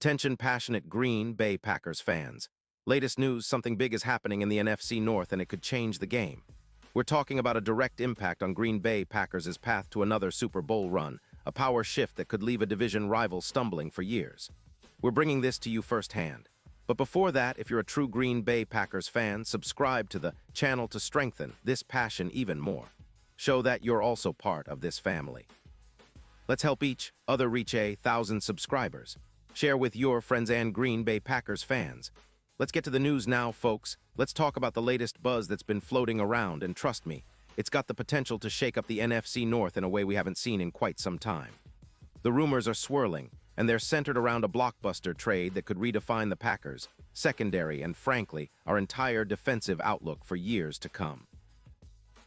Attention passionate Green Bay Packers fans. Latest news, something big is happening in the NFC North and it could change the game. We're talking about a direct impact on Green Bay Packers' path to another Super Bowl run, a power shift that could leave a division rival stumbling for years. We're bringing this to you firsthand. But before that, if you're a true Green Bay Packers fan, subscribe to the channel to strengthen this passion even more. Show that you're also part of this family. Let's help each other reach 1,000 subscribers. Share with your friends and Green Bay Packers fans. Let's get to the news now, folks. Let's talk about the latest buzz that's been floating around, and trust me, it's got the potential to shake up the NFC North in a way we haven't seen in quite some time. The rumors are swirling, and they're centered around a blockbuster trade that could redefine the Packers, secondary, and frankly, our entire defensive outlook for years to come.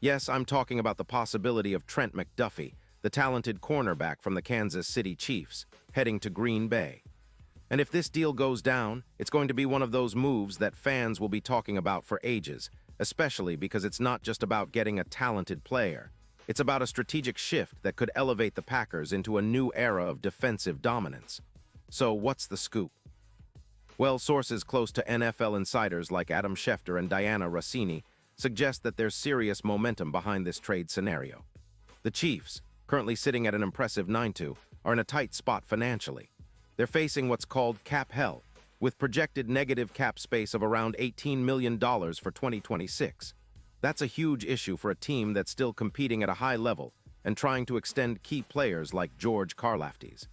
Yes, I'm talking about the possibility of Trent McDuffie, the talented cornerback from the Kansas City Chiefs, heading to Green Bay. And if this deal goes down, it's going to be one of those moves that fans will be talking about for ages, especially because it's not just about getting a talented player. It's about a strategic shift that could elevate the Packers into a new era of defensive dominance. So what's the scoop? Well, sources close to NFL insiders like Adam Schefter and Diana Rossini suggest that there's serious momentum behind this trade scenario. The Chiefs, currently sitting at an impressive 9-2, are in a tight spot financially. They're facing what's called cap hell, with projected negative cap space of around $18 million for 2026. That's a huge issue for a team that's still competing at a high level and trying to extend key players like George Karlaftis.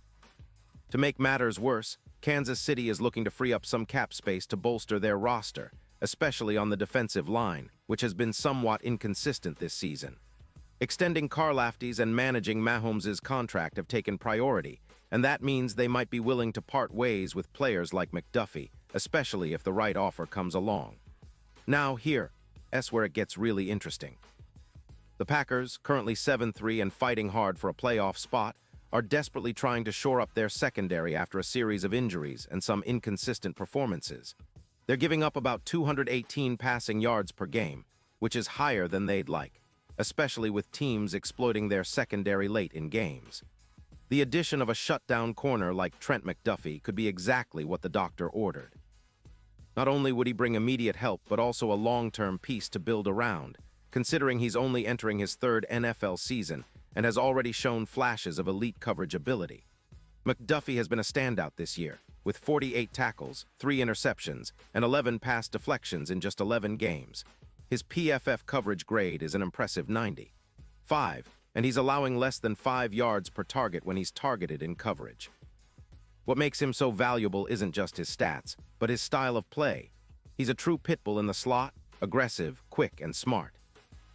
To make matters worse, Kansas City is looking to free up some cap space to bolster their roster, especially on the defensive line, which has been somewhat inconsistent this season. Extending Karlaftis and managing Mahomes' contract have taken priority, and that means they might be willing to part ways with players like McDuffie, especially if the right offer comes along. Now here's where it gets really interesting. The Packers, currently 7-3 and fighting hard for a playoff spot, are desperately trying to shore up their secondary after a series of injuries and some inconsistent performances. They're giving up about 218 passing yards per game, which is higher than they'd like, especially with teams exploiting their secondary late in games. The addition of a shutdown corner like Trent McDuffie could be exactly what the doctor ordered. Not only would he bring immediate help, but also a long-term piece to build around, considering he's only entering his third NFL season and has already shown flashes of elite coverage ability. McDuffie has been a standout this year, with 48 tackles, 3 interceptions, and 11 pass deflections in just 11 games. His PFF coverage grade is an impressive 95, and he's allowing less than 5 yards per target when he's targeted in coverage. What makes him so valuable isn't just his stats, but his style of play. He's a true pit bull in the slot, aggressive, quick, and smart.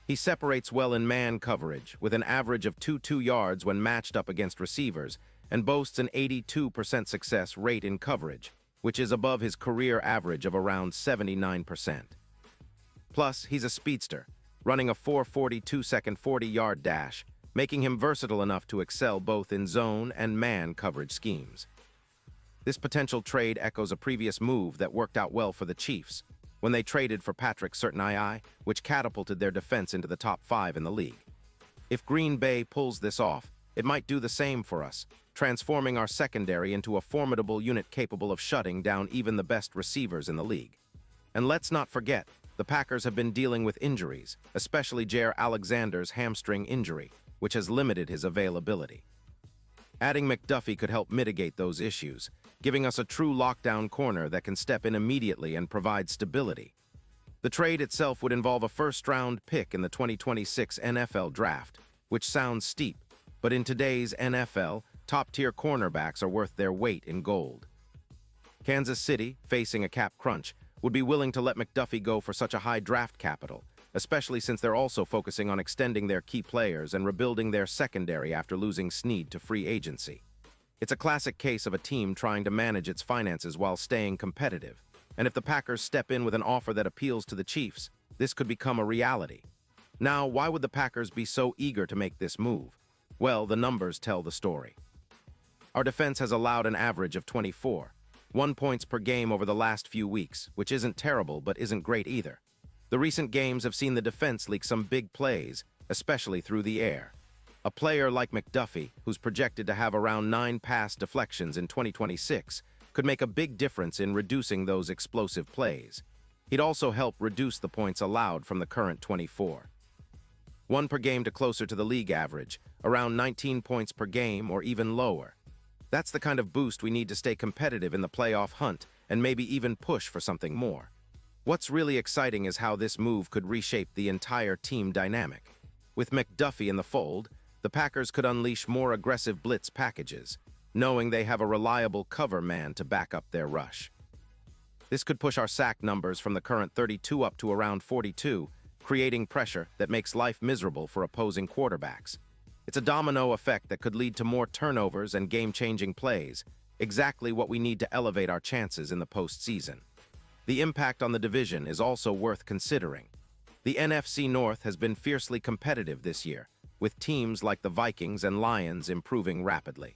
He separates well in man coverage, with an average of 2 yards when matched up against receivers, and boasts an 82% success rate in coverage, which is above his career average of around 79%. Plus, he's a speedster, running a 4.42-second 40-yard dash, making him versatile enough to excel both in zone and man coverage schemes. This potential trade echoes a previous move that worked out well for the Chiefs, when they traded for Patrick Surtain, which catapulted their defense into the top 5 in the league. If Green Bay pulls this off, it might do the same for us, transforming our secondary into a formidable unit capable of shutting down even the best receivers in the league. And let's not forget, the Packers have been dealing with injuries, especially Jaire Alexander's hamstring injury, which has limited his availability. Adding McDuffie could help mitigate those issues, giving us a true lockdown corner that can step in immediately and provide stability. The trade itself would involve a first-round pick in the 2026 NFL Draft, which sounds steep, but in today's NFL, top-tier cornerbacks are worth their weight in gold. Kansas City, facing a cap crunch, would be willing to let McDuffie go for such a high draft capital, especially since they're also focusing on extending their key players and rebuilding their secondary after losing Snead to free agency. It's a classic case of a team trying to manage its finances while staying competitive, and if the Packers step in with an offer that appeals to the Chiefs, this could become a reality. Now, why would the Packers be so eager to make this move? Well, the numbers tell the story. Our defense has allowed an average of 24.1 points per game over the last few weeks, which isn't terrible but isn't great either. The recent games have seen the defense leak some big plays, especially through the air. A player like McDuffie, who's projected to have around 9 pass deflections in 2026, could make a big difference in reducing those explosive plays. He'd also help reduce the points allowed from the current 24. One per game to closer to the league average, around 19 points per game or even lower. That's the kind of boost we need to stay competitive in the playoff hunt and maybe even push for something more. What's really exciting is how this move could reshape the entire team dynamic. With McDuffie in the fold, the Packers could unleash more aggressive blitz packages, knowing they have a reliable cover man to back up their rush. This could push our sack numbers from the current 32 up to around 42, creating pressure that makes life miserable for opposing quarterbacks. It's a domino effect that could lead to more turnovers and game-changing plays, exactly what we need to elevate our chances in the postseason. The impact on the division is also worth considering. The NFC North has been fiercely competitive this year, with teams like the Vikings and Lions improving rapidly.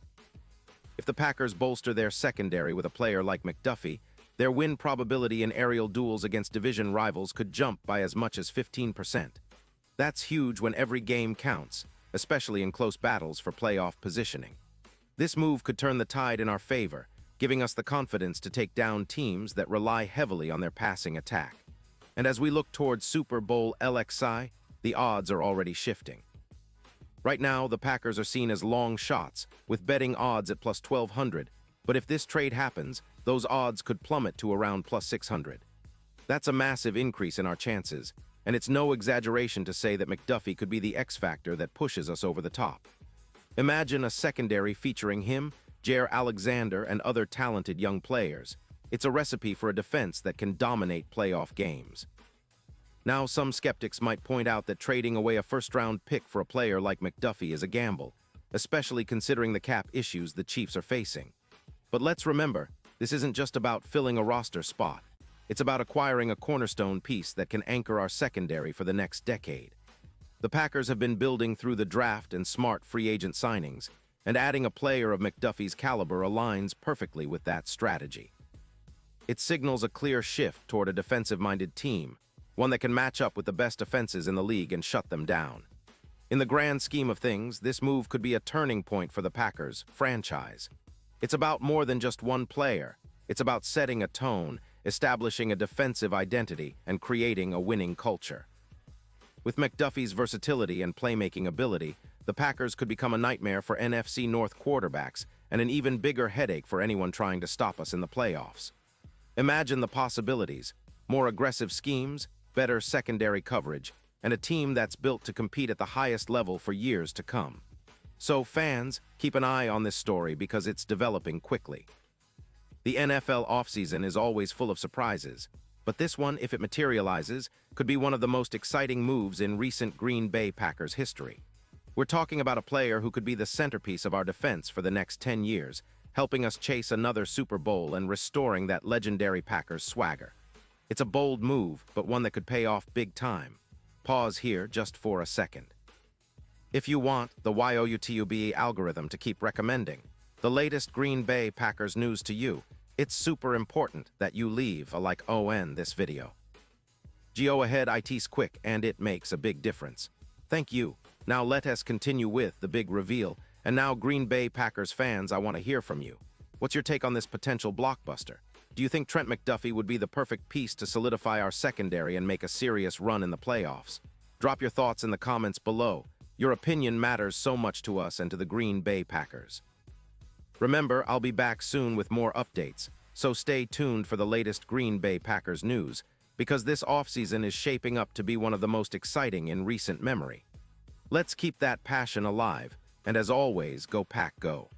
If the Packers bolster their secondary with a player like McDuffie, their win probability in aerial duels against division rivals could jump by as much as 15%. That's huge when every game counts, especially in close battles for playoff positioning. This move could turn the tide in our favor, giving us the confidence to take down teams that rely heavily on their passing attack. And as we look towards Super Bowl LXI, the odds are already shifting. Right now, the Packers are seen as long shots, with betting odds at plus 1,200, but if this trade happens, those odds could plummet to around plus 600. That's a massive increase in our chances, and it's no exaggeration to say that McDuffie could be the X factor that pushes us over the top. Imagine a secondary featuring him, Jair Alexander, and other talented young players. It's a recipe for a defense that can dominate playoff games. Now, some skeptics might point out that trading away a first-round pick for a player like McDuffie is a gamble, especially considering the cap issues the Chiefs are facing. But let's remember, this isn't just about filling a roster spot. It's about acquiring a cornerstone piece that can anchor our secondary for the next decade. The Packers have been building through the draft and smart free agent signings, and adding a player of McDuffie's caliber aligns perfectly with that strategy. It signals a clear shift toward a defensive-minded team, one that can match up with the best defenses in the league and shut them down. In the grand scheme of things, this move could be a turning point for the Packers franchise. It's about more than just one player. It's about setting a tone, establishing a defensive identity, and creating a winning culture. With McDuffie's versatility and playmaking ability, the Packers could become a nightmare for NFC North quarterbacks and an even bigger headache for anyone trying to stop us in the playoffs. Imagine the possibilities: more aggressive schemes, better secondary coverage, and a team that's built to compete at the highest level for years to come. So fans, keep an eye on this story because it's developing quickly. The NFL offseason is always full of surprises, but this one, if it materializes, could be one of the most exciting moves in recent Green Bay Packers history. We're talking about a player who could be the centerpiece of our defense for the next 10 years, helping us chase another Super Bowl and restoring that legendary Packers swagger. It's a bold move, but one that could pay off big time. Pause here just for a second. If you want the YouTube algorithm to keep recommending the latest Green Bay Packers news to you, it's super important that you leave a like on this video. Go ahead, it's quick and it makes a big difference. Thank you. Now let us continue with the big reveal. And now, Green Bay Packers fans, I want to hear from you. What's your take on this potential blockbuster? Do you think Trent McDuffie would be the perfect piece to solidify our secondary and make a serious run in the playoffs? Drop your thoughts in the comments below. Your opinion matters so much to us and to the Green Bay Packers. Remember, I'll be back soon with more updates, so stay tuned for the latest Green Bay Packers news, because this offseason is shaping up to be one of the most exciting in recent memory. Let's keep that passion alive, and as always, go Pack Go.